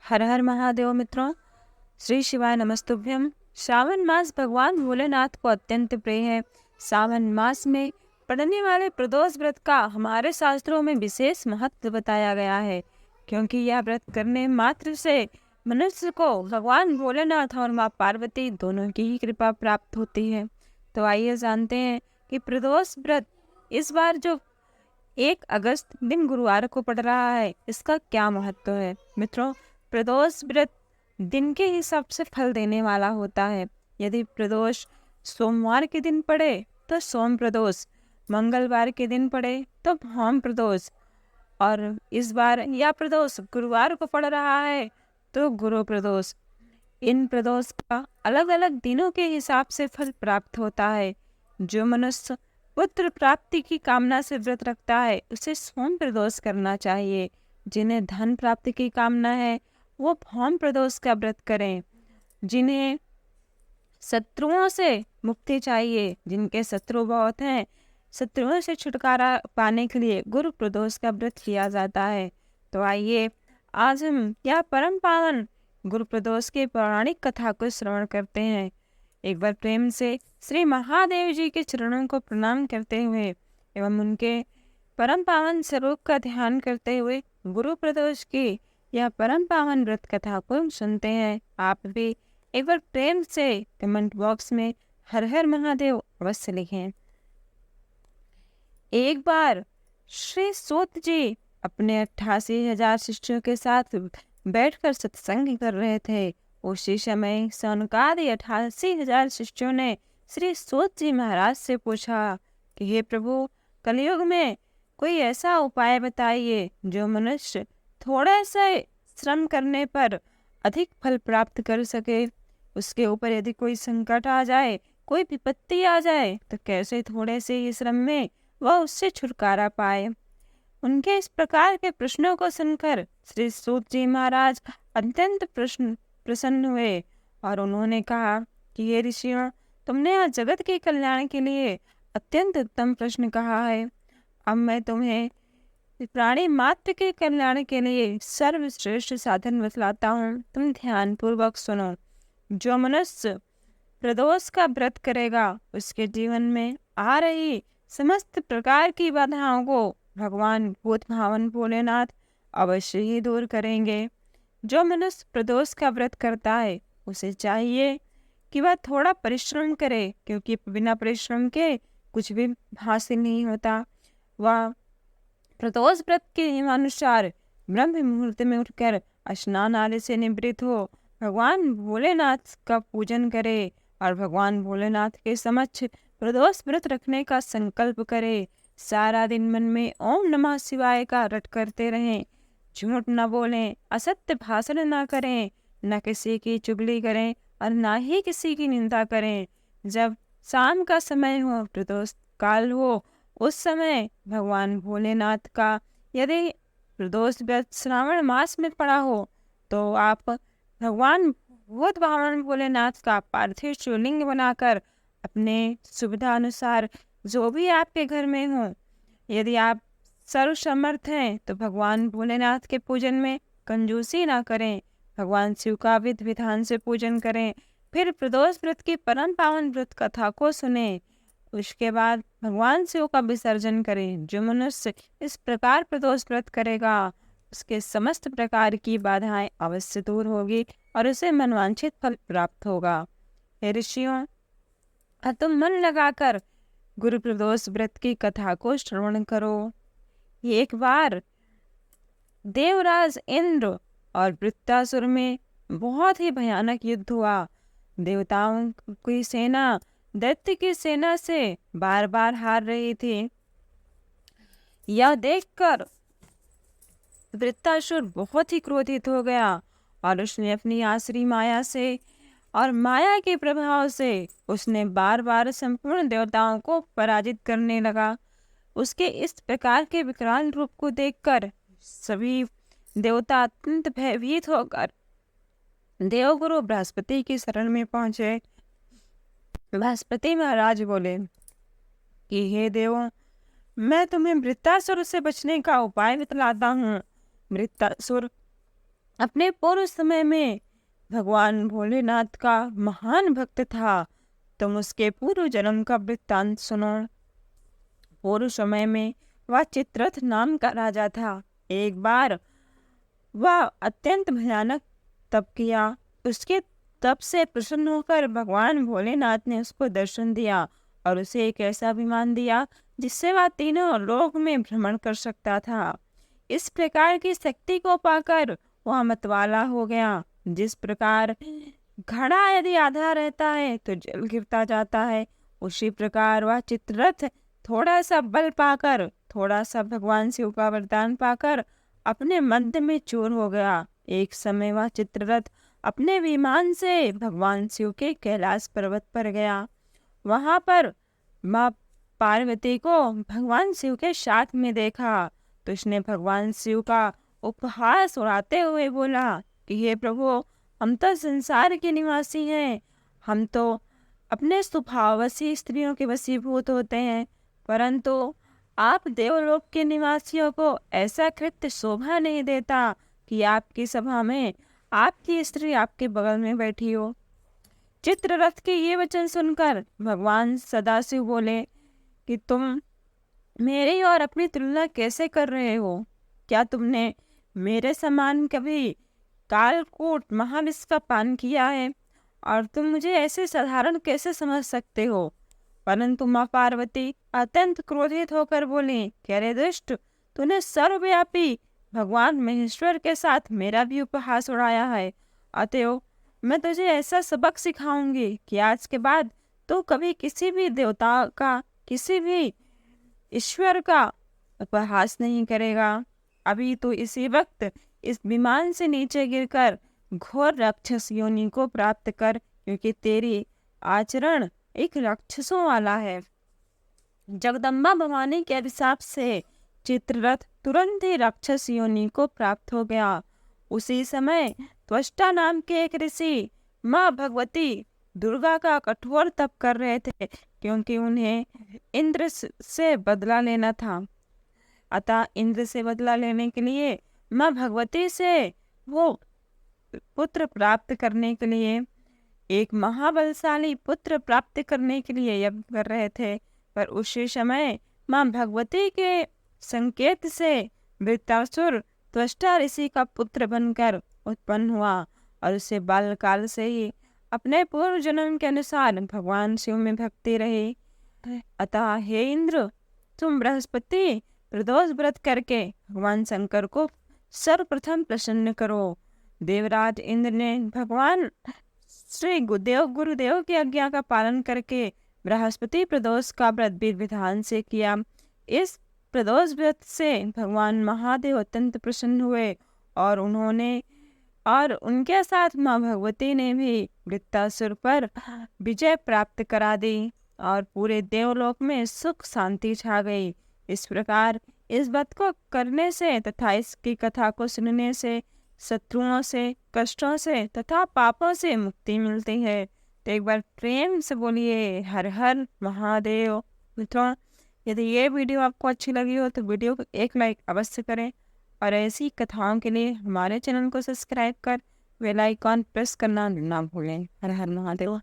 हर हर महादेव मित्रों, श्री शिवाय नमस्तुभ्यम। श्रावण मास भगवान भोलेनाथ को अत्यंत प्रिय है। सावन मास में पड़ने वाले प्रदोष व्रत का हमारे शास्त्रों में विशेष महत्व बताया गया है, क्योंकि यह व्रत करने मात्र से मनुष्य को भगवान भोलेनाथ और माँ पार्वती दोनों की ही कृपा प्राप्त होती है। तो आइए जानते हैं कि प्रदोष व्रत इस बार जो 1 अगस्त दिन गुरुवार को पड़ रहा है, इसका क्या महत्व है। मित्रों, प्रदोष व्रत दिन के हिसाब से फल देने वाला होता है। यदि प्रदोष सोमवार के दिन पड़े तो सोम प्रदोष, मंगलवार के दिन पड़े तो भौम प्रदोष, और इस बार यह प्रदोष गुरुवार को पड़ रहा है तो गुरु प्रदोष। इन प्रदोष का अलग अलग दिनों के हिसाब से फल प्राप्त होता है। जो मनुष्य पुत्र प्राप्ति की कामना से व्रत रखता है उसे सोम प्रदोष करना चाहिए। जिन्हें धन प्राप्ति की कामना है वो भौम प्रदोष का व्रत करें। जिन्हें शत्रुओं से मुक्ति चाहिए, जिनके शत्रु बहुत हैं, शत्रुओं से छुटकारा पाने के लिए गुरु प्रदोष का व्रत किया जाता है। तो आइए आज हम यह परम पावन गुरु प्रदोष की पौराणिक कथा को श्रवण करते हैं। एक बार प्रेम से श्री महादेव जी के चरणों को प्रणाम करते हुए एवं उनके परम पावन स्वरूप का ध्यान करते हुए गुरु प्रदोष की यह परम पावन व्रत कथा को सुनते हैं। आप भी एक बार प्रेम से कमेंट बॉक्स में हर हर महादेव अवश्य लिखें। एक बार श्री सूत जी अपने 88,000 शिष्यों के साथ बैठकर सत्संग कर रहे थे। उसी समय सौनकादि 88,000 शिष्यों ने श्री सूत जी महाराज से पूछा कि हे प्रभु, कलयुग में कोई ऐसा उपाय बताइए जो मनुष्य थोड़ा सा श्रम करने पर अधिक फल प्राप्त कर सके। उसके ऊपर यदि कोई संकट आ जाए, कोई विपत्ति आ जाए, तो कैसे थोड़े से ही श्रम में वह उससे छुटकारा पाए। उनके इस प्रकार के प्रश्नों को सुनकर श्री सूत जी महाराज अत्यंत प्रसन्न हुए और उन्होंने कहा कि हे ऋषियों, तुमने आज जगत के कल्याण के लिए अत्यंत उत्तम प्रश्न कहा है। अब मैं तुम्हें प्राणी मात्र के कल्याण के लिए सर्वश्रेष्ठ साधन बतलाता हूँ, तुम ध्यान पूर्वक सुनो। जो मनुष्य प्रदोष का व्रत करेगा उसके जीवन में आ रही समस्त प्रकार की बाधाओं को भगवान भूत भावन भोलेनाथ अवश्य ही दूर करेंगे। जो मनुष्य प्रदोष का व्रत करता है उसे चाहिए कि वह थोड़ा परिश्रम करे, क्योंकि बिना परिश्रम के कुछ भी हासिल नहीं होता। वह प्रदोष व्रत के नियमानुसार ब्रह्म मुहूर्त में उठकर स्नान आदि से निवृत्त हो भगवान भोलेनाथ का पूजन करे और भगवान भोलेनाथ के समक्ष प्रदोष व्रत रखने का संकल्प करे। सारा दिन मन में ओम नमः शिवाय का रट करते रहें। झूठ न बोलें, असत्य भाषण न करें, न किसी की चुगली करें और न ही किसी की निंदा करें। जब शाम का समय हो, प्रदोष काल हो, उस समय भगवान भोलेनाथ का यदि प्रदोष व्रत श्रावण मास में पड़ा हो तो आप भगवान भूत भावन भोलेनाथ का पार्थिव शिवलिंग बनाकर अपने सुविधा अनुसार जो भी आपके घर में हो, यदि आप सर्वसमर्थ हैं तो भगवान भोलेनाथ के पूजन में कंजूसी ना करें। भगवान शिव का विधि विधान से पूजन करें। फिर प्रदोष व्रत की परम पावन व्रत कथा को सुने। उसके बाद भगवान शिव का विसर्जन करें। जो मनुष्य इस प्रकार प्रदोष व्रत करेगा उसके समस्त प्रकार की बाधाएं अवश्य दूर होगी और उसे मनवांछित फल प्राप्त होगा। हे ऋषियों, तुम मन लगाकर गुरु प्रदोष व्रत की कथा को श्रवण करो। एक बार देवराज इंद्र और वृत्तासुर में बहुत ही भयानक युद्ध हुआ। देवताओं की सेना दैत्य की सेना से बार बार हार रही थी। यह देखकर वृत्तासुर बहुत ही क्रोधित हो गया और उसने अपनी आसुरी माया से और माया के प्रभाव से उसने बार बार संपूर्ण देवताओं को पराजित करने लगा। उसके इस प्रकार के विकराल रूप को देखकर सभी देवता अत्यंत भयभीत होकर देवगुरु बृहस्पति की शरण में पहुंचे। बृहस्पति महाराज बोले कि हे देवों, मैं तुम्हें वृत्तासुर से बचने का उपाय बतलाता हूँ। वृत्तासुर अपने पूर्व समय में भगवान भोलेनाथ का महान भक्त था। तुम उसके पूर्व जन्म का वृत्तांत सुनो। पूर्व समय में वह चित्ररथ नाम का राजा था। एक बार वह अत्यंत भयानक तप किया। उसके तप से प्रसन्न होकर भगवान भोलेनाथ ने उसको दर्शन दिया और उसे एक ऐसा विमान दिया जिससे वह तीनों लोक में भ्रमण कर सकता था। इस प्रकार की शक्ति को पाकर वह मतवाला हो गया। जिस प्रकार घड़ा यदि आधा रहता है तो जल गिरता जाता है, उसी प्रकार वह चित्ररथ थोड़ा सा बल पाकर, थोड़ा सा भगवान शिव का वरदान पाकर अपने मध्य में चूर हो गया। एक समय वह चित्ररथ अपने विमान से भगवान शिव के कैलाश पर्वत पर गया। वहां पर माँ पार्वती को भगवान शिव के साथ में देखा तो उसने भगवान शिव का उपहास उड़ाते हुए बोला कि हे प्रभु, हम तो संसार के निवासी हैं, हम तो अपने स्वभाववशी स्त्रियों के वशीभूत होते हैं, परंतु आप देवलोक के निवासियों को ऐसा कृत्य शोभा नहीं देता कि आपकी सभा में आपकी स्त्री आपके बगल में बैठी हो। चित्ररथ के ये वचन सुनकर भगवान सदाशिव बोले कि तुम मेरी और अपनी तुलना कैसे कर रहे हो? क्या तुमने मेरे समान कभी कालकूट महाविष का पान किया है और तुम मुझे ऐसे साधारण कैसे समझ सकते हो? परंतु माँ पार्वती अत्यंत क्रोधित होकर बोली कि अरे दुष्ट, तूने सर्वव्यापी भगवान महेश्वर के साथ मेरा भी उपहास उड़ाया है। अतएव मैं तुझे ऐसा सबक सिखाऊंगी कि आज के बाद तू कभी किसी भी देवता का, किसी भी ईश्वर का उपहास नहीं करेगा। अभी तो इसी वक्त इस विमान से नीचे गिरकर घोर राक्षस योनि को प्राप्त कर, क्योंकि तेरी आचरण एक राक्षसों वाला है। जगदम्बा भवानी के अभिशाप से चित्ररथ तुरंत ही राक्षस योनि को प्राप्त हो गया। उसी समय त्वष्टा नाम के एक ऋषि माँ भगवती दुर्गा का कठोर तप कर रहे थे, क्योंकि उन्हें इंद्र से बदला लेना था। अतः इंद्र से बदला लेने के लिए माँ भगवती से वो पुत्र प्राप्त करने के लिए, एक महाबलशाली पुत्र प्राप्त करने के लिए यज्ञ कर रहे थे। पर उसी समय माँ भगवती के संकेत से वृत्रासुर त्वष्टा ऋषि का पुत्र बनकर उत्पन्न हुआ और उसे बालकाल से ही अपने पूर्व जन्म के अनुसार भगवान शिव में भक्ति रही। अतः हे इंद्र, तुम बृहस्पति प्रदोष व्रत करके भगवान शंकर को सर्वप्रथम प्रसन्न करो। देवराज इंद्र ने भगवान श्री गुरुदेव की आज्ञा का पालन करके बृहस्पति प्रदोष का व्रत विधि विधान से किया। इस प्रदोष व्रत से भगवान महादेव अत्यंत प्रसन्न हुए और उनके साथ माँ भगवती ने भी वृत्तासुर पर विजय प्राप्त करा दी और पूरे देवलोक में सुख शांति छा गई। इस प्रकार इस व्रत को करने से तथा इसकी कथा को सुनने से शत्रुओं से, कष्टों से तथा पापों से मुक्ति मिलती है। तो एक बार प्रेम से बोलिए हर हर महादेव। मित्रों, यदि ये वीडियो आपको अच्छी लगी हो तो वीडियो को एक लाइक अवश्य करें और ऐसी कथाओं के लिए हमारे चैनल को सब्सक्राइब कर बेल आइकॉन प्रेस करना ना भूलें। हर हर महादेव।